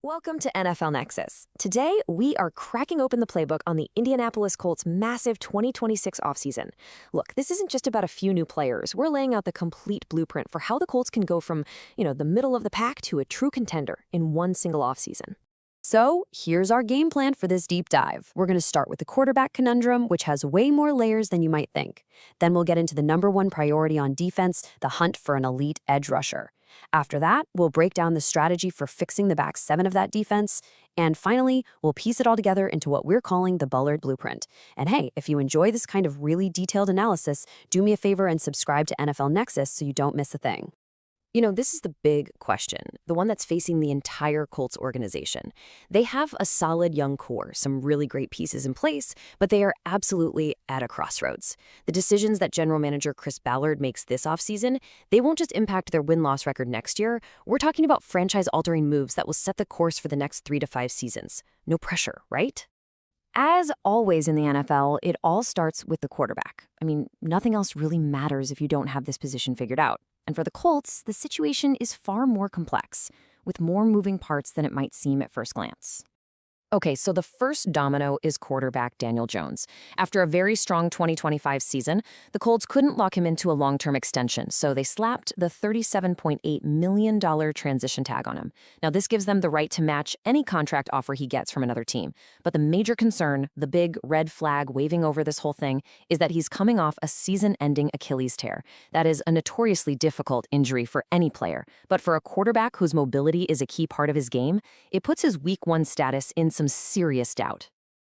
Welcome to NFL Nexus. Today, we are cracking open the playbook on the Indianapolis Colts' massive 2026 offseason. Look, this isn't just about a few new players. We're laying out the complete blueprint for how the Colts can go from, the middle of the pack to a true contender in one single offseason. So, here's our game plan for this deep dive. We're going to start with the quarterback conundrum, which has way more layers than you might think. Then we'll get into the number one priority on defense, the hunt for an elite edge rusher. After that, we'll break down the strategy for fixing the back seven of that defense. And finally, we'll piece it all together into what we're calling the Ballard blueprint. And hey, if you enjoy this kind of really detailed analysis, do me a favor and subscribe to NFL Nexus so you don't miss a thing. This is the big question, the one that's facing the entire Colts organization. They have a solid young core, some really great pieces in place, but they are absolutely at a crossroads. The decisions that general manager Chris Ballard makes this offseason, they won't just impact their win-loss record next year. We're talking about franchise-altering moves that will set the course for the next 3 to 5 seasons. No pressure, right? As always in the NFL, it all starts with the quarterback. Nothing else really matters if you don't have this position figured out. And for the Colts, the situation is far more complex, with more moving parts than it might seem at first glance. Okay, so the first domino is quarterback Daniel Jones. After a very strong 2025 season, the Colts couldn't lock him into a long-term extension, so they slapped the $37.8 million transition tag on him. Now, this gives them the right to match any contract offer he gets from another team. But the major concern, the big red flag waving over this whole thing, is that he's coming off a season-ending Achilles tear. That is a notoriously difficult injury for any player. But for a quarterback whose mobility is a key part of his game, it puts his Week 1 status in some serious doubt.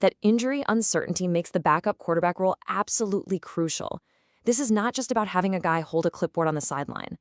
That injury uncertainty makes the backup quarterback role absolutely crucial. This is not just about having a guy hold a clipboard on the sideline.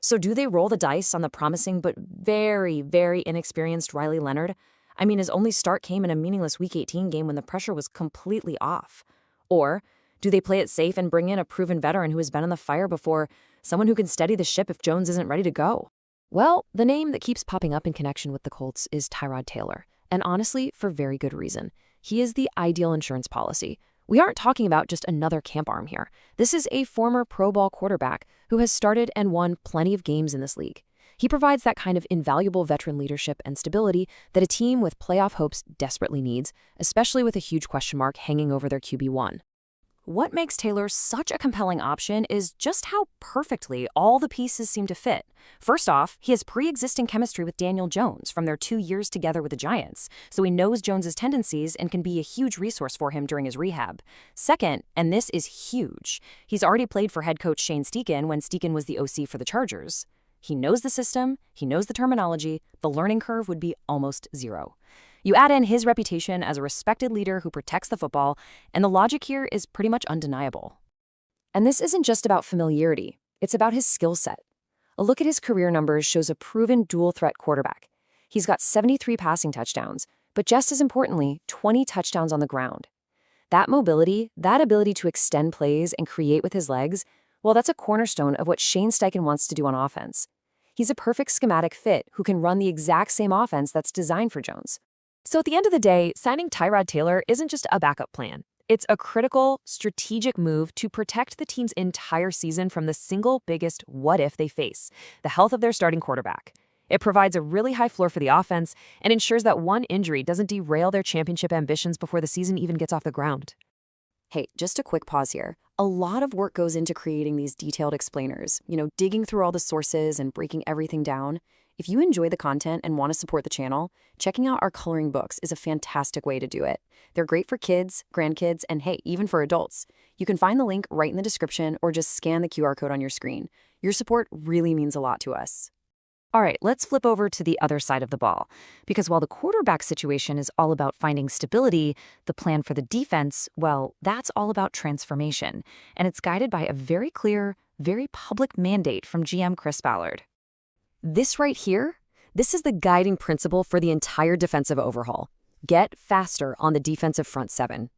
So do they roll the dice on the promising but very, very inexperienced Riley Leonard? His only start came in a meaningless Week 18 game when the pressure was completely off. Or do they play it safe and bring in a proven veteran who has been in the fire before, someone who can steady the ship if Jones isn't ready to go? Well, the name that keeps popping up in connection with the Colts is Tyrod Taylor. And honestly, for very good reason. He is the ideal insurance policy. We aren't talking about just another camp arm here. This is a former Pro Bowl quarterback who has started and won plenty of games in this league. He provides that kind of invaluable veteran leadership and stability that a team with playoff hopes desperately needs, especially with a huge question mark hanging over their QB1. What makes Taylor such a compelling option is just how perfectly all the pieces seem to fit. First off, he has pre-existing chemistry with Daniel Jones from their 2 years together with the Giants, so he knows Jones's tendencies and can be a huge resource for him during his rehab. Second, and this is huge, he's already played for head coach Shane Steichen when Steichen was the OC for the Chargers. He knows the system, he knows the terminology, the learning curve would be almost zero. You add in his reputation as a respected leader who protects the football, and the logic here is pretty much undeniable. And this isn't just about familiarity, it's about his skill set. A look at his career numbers shows a proven dual-threat quarterback. He's got 73 passing touchdowns, but just as importantly, 20 touchdowns on the ground. That mobility, that ability to extend plays and create with his legs, well, that's a cornerstone of what Shane Steichen wants to do on offense. He's a perfect schematic fit who can run the exact same offense that's designed for Jones. So at the end of the day, signing Tyrod Taylor isn't just a backup plan. It's a critical, strategic move to protect the team's entire season from the single biggest what-if they face, the health of their starting quarterback. It provides a really high floor for the offense and ensures that one injury doesn't derail their championship ambitions before the season even gets off the ground. Hey, just a quick pause here. A lot of work goes into creating these detailed explainers, digging through all the sources and breaking everything down. If you enjoy the content and want to support the channel, checking out our coloring books is a fantastic way to do it. They're great for kids, grandkids, and hey, even for adults. You can find the link right in the description or just scan the QR code on your screen. Your support really means a lot to us. All right, let's flip over to the other side of the ball. Because while the quarterback situation is all about finding stability, the plan for the defense, well, that's all about transformation. And it's guided by a very clear, very public mandate from GM Chris Ballard. This right here, this is the guiding principle for the entire defensive overhaul. Get faster on the defensive front seven.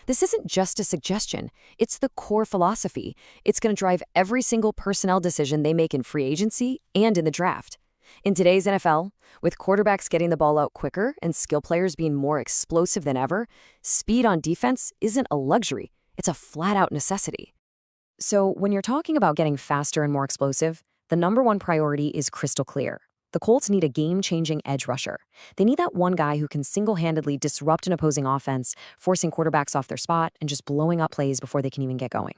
This isn't just a suggestion, it's the core philosophy. It's going to drive every single personnel decision they make in free agency and in the draft. In today's NFL, with quarterbacks getting the ball out quicker and skill players being more explosive than ever, speed on defense isn't a luxury, it's a flat-out necessity. So when you're talking about getting faster and more explosive, the number one priority is crystal clear: The Colts need a game-changing edge rusher. They need that one guy who can single-handedly disrupt an opposing offense, forcing quarterbacks off their spot and just blowing up plays before they can even get going.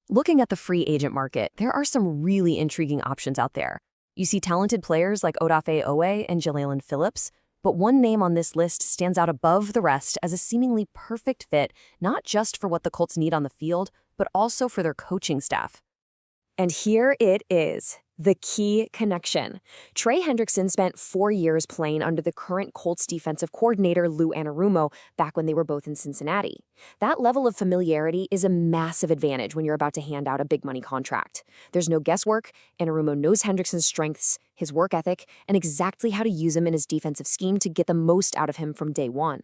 Looking at the free agent market, there are some really intriguing options out there. You see talented players like Odafe Oweh and Jalalyn Phillips, but one name on this list stands out above the rest as a seemingly perfect fit, not just for what the Colts need on the field, but also for their coaching staff. And here it is, the key connection. Trey Hendrickson spent 4 years playing under the current Colts defensive coordinator Lou Anarumo back when they were both in Cincinnati. That level of familiarity is a massive advantage when you're about to hand out a big money contract. There's no guesswork. Anarumo knows Hendrickson's strengths, his work ethic, and exactly how to use him in his defensive scheme to get the most out of him from day one.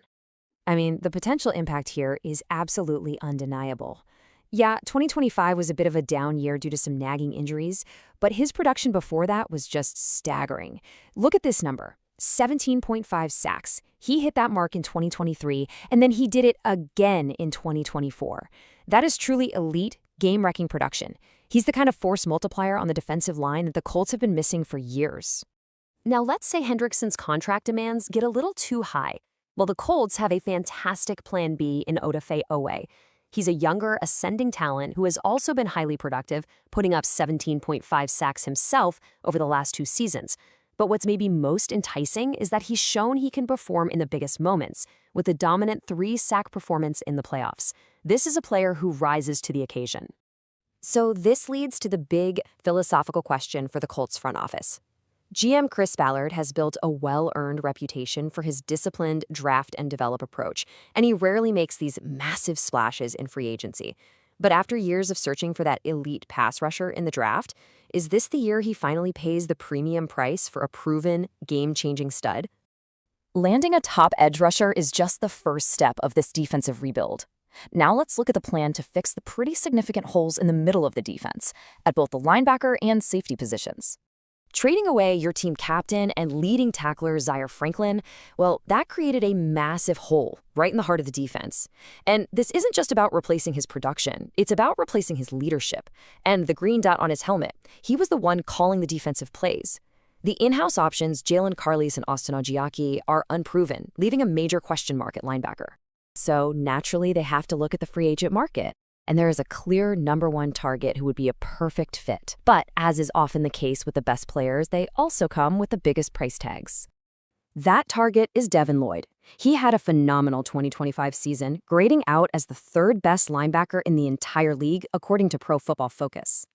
I mean, the potential impact here is absolutely undeniable. Yeah, 2025 was a bit of a down year due to some nagging injuries, but his production before that was just staggering. Look at this number, 17.5 sacks. He hit that mark in 2023, and then he did it again in 2024. That is truly elite, game-wrecking production. He's the kind of force multiplier on the defensive line that the Colts have been missing for years. Now, let's say Hendrickson's contract demands get a little too high. Well, the Colts have a fantastic plan B in Odafe Oweh. He's a younger, ascending talent who has also been highly productive, putting up 17.5 sacks himself over the last 2 seasons. But what's maybe most enticing is that he's shown he can perform in the biggest moments, with a dominant 3-sack performance in the playoffs. This is a player who rises to the occasion. So this leads to the big philosophical question for the Colts front office. GM Chris Ballard has built a well-earned reputation for his disciplined draft and develop approach, and he rarely makes these massive splashes in free agency. But after years of searching for that elite pass rusher in the draft, is this the year he finally pays the premium price for a proven, game-changing stud? Landing a top edge rusher is just the first step of this defensive rebuild. Now let's look at the plan to fix the pretty significant holes in the middle of the defense, at both the linebacker and safety positions. Trading away your team captain and leading tackler Zaire Franklin, well, that created a massive hole right in the heart of the defense. And this isn't just about replacing his production, it's about replacing his leadership. And the green dot on his helmet, he was the one calling the defensive plays. The in-house options, Jalen Carlies and Austin Agiaki, are unproven, leaving a major question mark at linebacker. So naturally, they have to look at the free agent market. And there is a clear number 1 target who would be a perfect fit. But as is often the case with the best players, they also come with the biggest price tags. That target is Devin Lloyd. He had a phenomenal 2025 season, grading out as the 3rd best linebacker in the entire league, according to Pro Football Focus.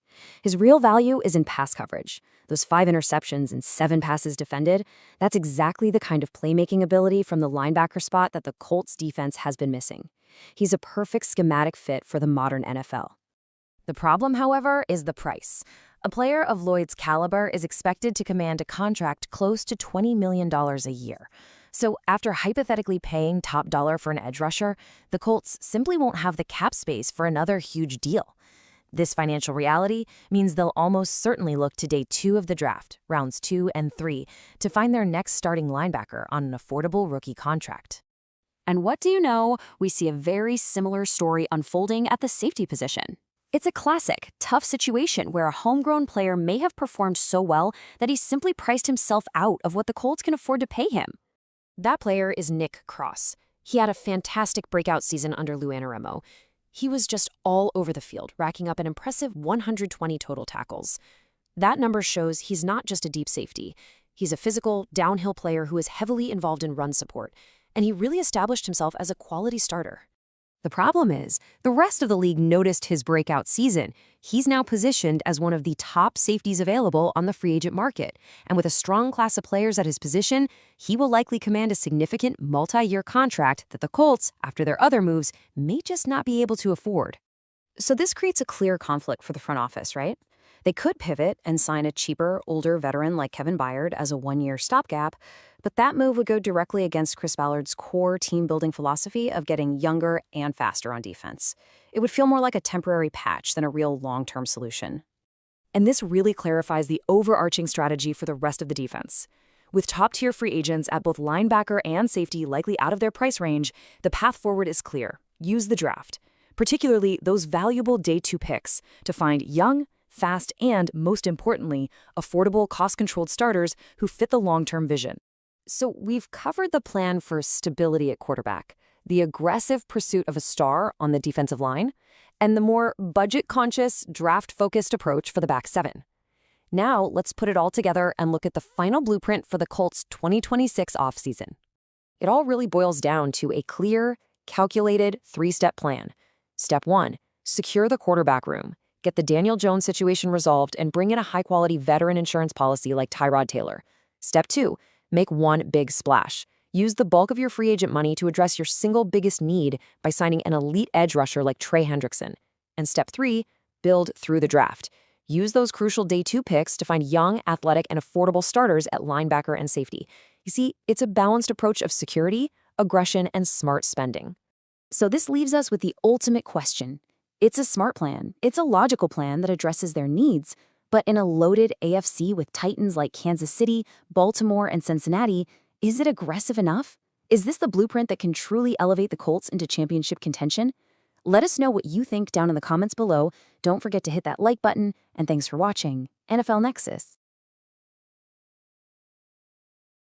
His real value is in pass coverage. Those 5 interceptions and 7 passes defended, that's exactly the kind of playmaking ability from the linebacker spot that the Colts defense has been missing. He's a perfect schematic fit for the modern NFL. The problem, however, is the price. A player of Lloyd's caliber is expected to command a contract close to $20 million a year. So after hypothetically paying top dollar for an edge rusher, the Colts simply won't have the cap space for another huge deal. This financial reality means they'll almost certainly look to day 2 of the draft, rounds 2 and 3, to find their next starting linebacker on an affordable rookie contract. And what do you know? We see a very similar story unfolding at the safety position. It's a classic, tough situation where a homegrown player may have performed so well that he simply priced himself out of what the Colts can afford to pay him. That player is Nick Cross. He had a fantastic breakout season under Lou Anarumo. He was just all over the field, racking up an impressive 120 total tackles. That number shows he's not just a deep safety. He's a physical, downhill player who is heavily involved in run support, and he really established himself as a quality starter. The problem is, the rest of the league noticed his breakout season. He's now positioned as one of the top safeties available on the free agent market, and with a strong class of players at his position, he will likely command a significant multi-year contract that the Colts, after their other moves, may just not be able to afford. So this creates a clear conflict for the front office, right? They could pivot and sign a cheaper, older veteran like Kevin Ballard as a 1-year stopgap, but that move would go directly against Chris Ballard's core team-building philosophy of getting younger and faster on defense. It would feel more like a temporary patch than a real long-term solution. And this really clarifies the overarching strategy for the rest of the defense. With top-tier free agents at both linebacker and safety likely out of their price range, the path forward is clear. Use the draft, particularly those valuable day 2 picks, to find young, fast, and, most importantly, affordable, cost-controlled starters who fit the long-term vision. So we've covered the plan for stability at quarterback, the aggressive pursuit of a star on the defensive line, and the more budget-conscious, draft-focused approach for the back seven. Now, let's put it all together and look at the final blueprint for the Colts' 2026 offseason. It all really boils down to a clear, calculated, three-step plan. Step 1, secure the quarterback room. Get the Daniel Jones situation resolved and bring in a high-quality veteran insurance policy like Tyrod Taylor. Step 2, make one big splash. Use the bulk of your free agent money to address your single biggest need by signing an elite edge rusher like Trey Hendrickson. And Step 3, build through the draft. Use those crucial day 2 picks to find young, athletic, and affordable starters at linebacker and safety. You see, it's a balanced approach of security, aggression, and smart spending. So this leaves us with the ultimate question. It's a smart plan. It's a logical plan that addresses their needs. But in a loaded AFC with titans like Kansas City, Baltimore, and Cincinnati, is it aggressive enough? Is this the blueprint that can truly elevate the Colts into championship contention? Let us know what you think down in the comments below. Don't forget to hit that like button, and thanks for watching NFL Nexus.